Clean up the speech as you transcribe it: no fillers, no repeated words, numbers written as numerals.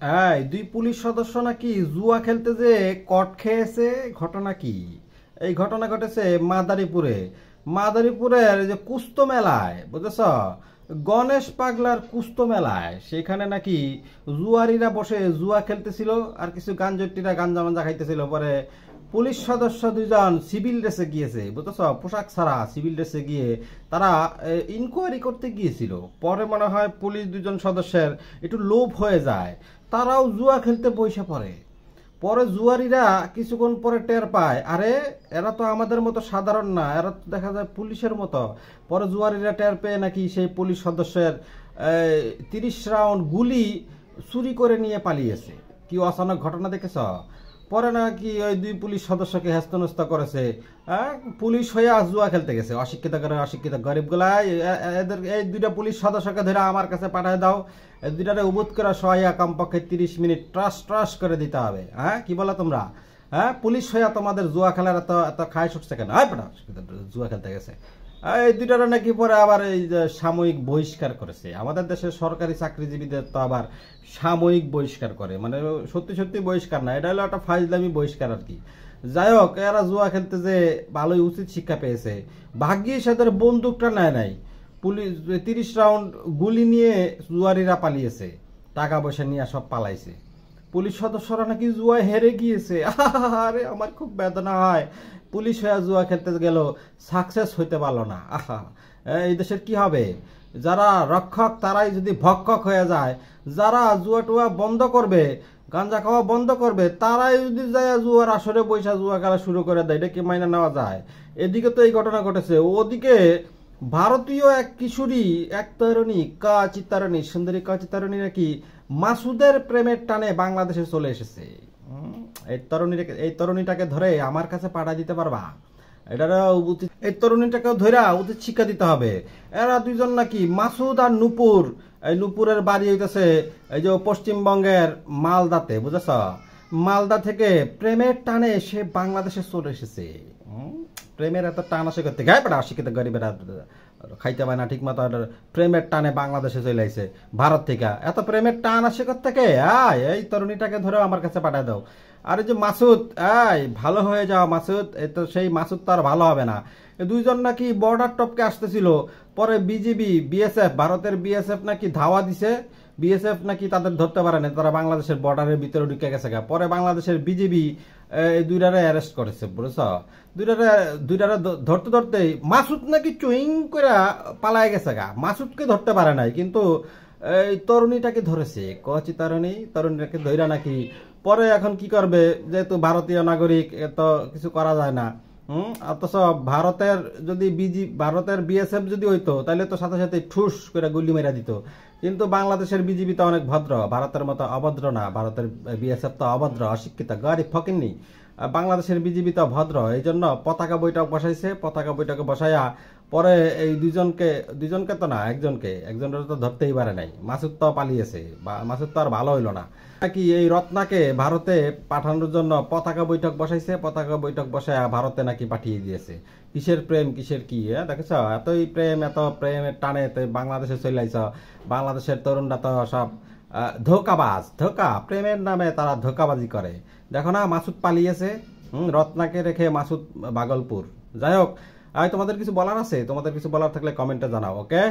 হ্যাঁ, দুই পুলিশ সদস্য নাকি জুয়া খেলতে যে কট খেয়েছে। ঘটনা কি? এই ঘটনা ঘটেছে মাদারীপুরে। মাদারীপুরের যে কুস্ত মেলায়, বুঝেছ, গণেশ পাগলার কুস্ত মেলায়, সেখানে নাকি জুয়ারিরা বসে জুয়া খেলতেছিল আর কিছু গাঞ্জটিরা গাঞ্জা মাঞ্জা খাইতেছিল। পরে পুলিশ সদস্য দুজন সিভিল ড্রেসে গিয়েছে, বুঝতেছ, পোশাক ছাড়া সিভিল ড্রেসে গিয়ে তারা ইনকোয়ারি করতে গিয়েছিল। পরে মনে হয় পুলিশ দুজন সদস্যের একটু লোভ হয়ে যায়, তারাও জুয়া খেলতে বসে পড়ে। পরে জুয়ারিরা কিছুক্ষণ পরে টের পায়, আরে এরা তো আমাদের মতো সাধারণ না, এরা তো দেখা যায় পুলিশের মতো। পরে জুয়ারিরা টের পেয়ে নাকি সেই পুলিশ সদস্যের 30 রাউন্ড গুলি চুরি করে নিয়ে পালিয়েছে। কি অচানক ঘটনা দেখেছ? পরে নাকি ওই দুই পুলিশ সদস্যকে হেস্তনস্ত করেছে। পুলিশ হয়ে আজ জুয়া খেলতে গেছে। অশিক্ষিত করে অশিক্ষিত গরিবগুলা এদের এই দুইটা পুলিশ সদস্যকে ধরে আমার কাছে পাঠায় দাও। এই দুইটারে উবুত করে সহায়া কমপক্ষে 30 মিনিট ট্রাস ট্রাস করে দিতে হবে। কি বলো তোমরা? পুলিশ হইয়া তোমাদের জুয়া খেলার এত এত খায় ছুটছে কেন? জুয়া খেলতে গেছে। এই দুইটারে নাকি পরে আবার এই যে সাময়িক বহিষ্কার করেছে। আমাদের দেশের সরকারি চাকরিজীবীদের তো আবার সাময়িক বহিষ্কার করে, মানে সত্যি সত্যি বহিষ্কার না, এটা হলো একটা ফাইজলামি বহিষ্কার আর কি। যাই হোক, এরা জুয়া খেলতে যে ভালোই উচিত শিক্ষা পেয়েছে। ভাগ্যিস এদের বন্দুকটা নেয় নাই। পুলিশ 30 রাউন্ড গুলি নিয়ে জুয়ারিরা পালিয়েছে, টাকা পয়সা নিয়ে সব পালাইছে। পুলিশ সদস্যরা নাকি জুয়ায় হেরে গিয়েছে। আরে আমার খুব বেদনা হয়। পুলিশ হয়ে জুয়া খেলতে গেল, সাকসেস হইতে পারলো না। এই দেশের কি হবে? যারা রক্ষক তারাই যদি ভক্ষক হয়ে যায়, যারা জুয়া টুয়া বন্ধ করবে, গাঁজা খাওয়া বন্ধ করবে, তারাই যদি যায় জুয়ার আসরে বৈশা জুয়া খেলা শুরু করে দেয়, এটা কি মাইনা নেওয়া যায়? এদিকে তো এই ঘটনা ঘটেছে, ওদিকে ভারতীয় এক কিশোরী, এক তরুণী, সুন্দরী চিত্তারণী নাকি মাসুদের প্রেমের টানে বাংলাদেশে চলে এসেছে। এই তরুণীটাকে ধরে আমার কাছে পাঠা দিতে পারবা? এটার এই তরুণীটাকেও ধরে উচিত শিক্ষা দিতে হবে। এরা দুইজন নাকি মাসুদ আর নূপুর, এই নূপুরের বাড়ি হইতেছে এই যে পশ্চিমবঙ্গের মালদাতে, বুঝেছ? মালদা থেকে প্রেমের টানে সে বাংলাদেশে চলে এসেছে। প্রেমের এত টান আসে করতে গায়ে পড়া অশিক্ষিত গরিবেরা খাইতে পায় না ঠিক মতো, প্রেমের টানে বাংলাদেশে চলে আইছে ভারত থেকে। এত প্রেমের টান আসে থেকে এই তরুণীটাকে ধরে আমার কাছে পাঠায় দাও। আর এই যে মাসুদ, ভালো হয়ে যাও মাসুদ। তো সেই মাসুদ তো আর ভালো হবে না। দুইজন নাকি বর্ডার টপকে আসতেছিল, পরে বিজিবি বিএসএফ, ভারতের বিএসএফ নাকি ধাওয়া দিছে। বিএসএফ নাকি তাদের ধরতে পারে না, তারা বাংলাদেশের বর্ডারের ভিতরে ঢুকে গেছে। পরে বাংলাদেশের বিজিবি এই দুইটারে অ্যারেস্ট করেছে, বুঝছ? দুইটারে ধরতে ধরতেই মাসুদ নাকি চুইং করে পালায় গেছে। মাসুদকে ধরতে পারে নাই, কিন্তু এই তরুণীটাকে ধরেছে। তরুণীটাকে ধৈরা নাকি পরে এখন কি করবে, যেহেতু ভারতীয় নাগরিক, এত কিছু করা যায় না। অথচ ভারতের বিএসএফ যদি হইতো, তাহলে তো সাথে সাথে ঠুস করে গুলি মেরা দিত। কিন্তু বাংলাদেশের বিজিবি তো অনেক ভদ্র, ভারতের মতো অভদ্র না। ভারতের বিএসএফ তো অভদ্র, অশিক্ষিত, গরিব ফকিন্নি। বাংলাদেশের বিজিবি তো ভদ্র, এই জন্য পতাকা বৈঠক বসাইছে। পতাকা বৈঠকে বসাইয়া পরে এই দুজনকে তো না, একজনের তো ধরতেই পারে নাই। মাসুদ তো পালিয়েছে, মাসুদ তো আর ভালো হইলো না। নাকি এই রত্নাকে ভারতে পাঠানোর জন্য পতাকা বৈঠক বসাইছে। পতাকা বৈঠক বসায় ভারতে নাকি পাঠিয়ে দিয়েছে। কিসের প্রেম, কিসের কি, দেখেছ? এতই প্রেম, এত প্রেমের টানে বাংলাদেশে চলে আইছ। বাংলাদেশের তরুণরা তো সব ধোকাবাজ, প্রেমের নামে তারা ধোকাবাজি করে। দেখো না, মাসুদ পালিয়েছে। রত্নাকে রেখে মাসুদ ভাগলপুর। যাই হোক, তোমাদের কিছু বলার আছে? তোমাদের কিছু বলার থাকলে কমেন্টে জানাও, ওকে?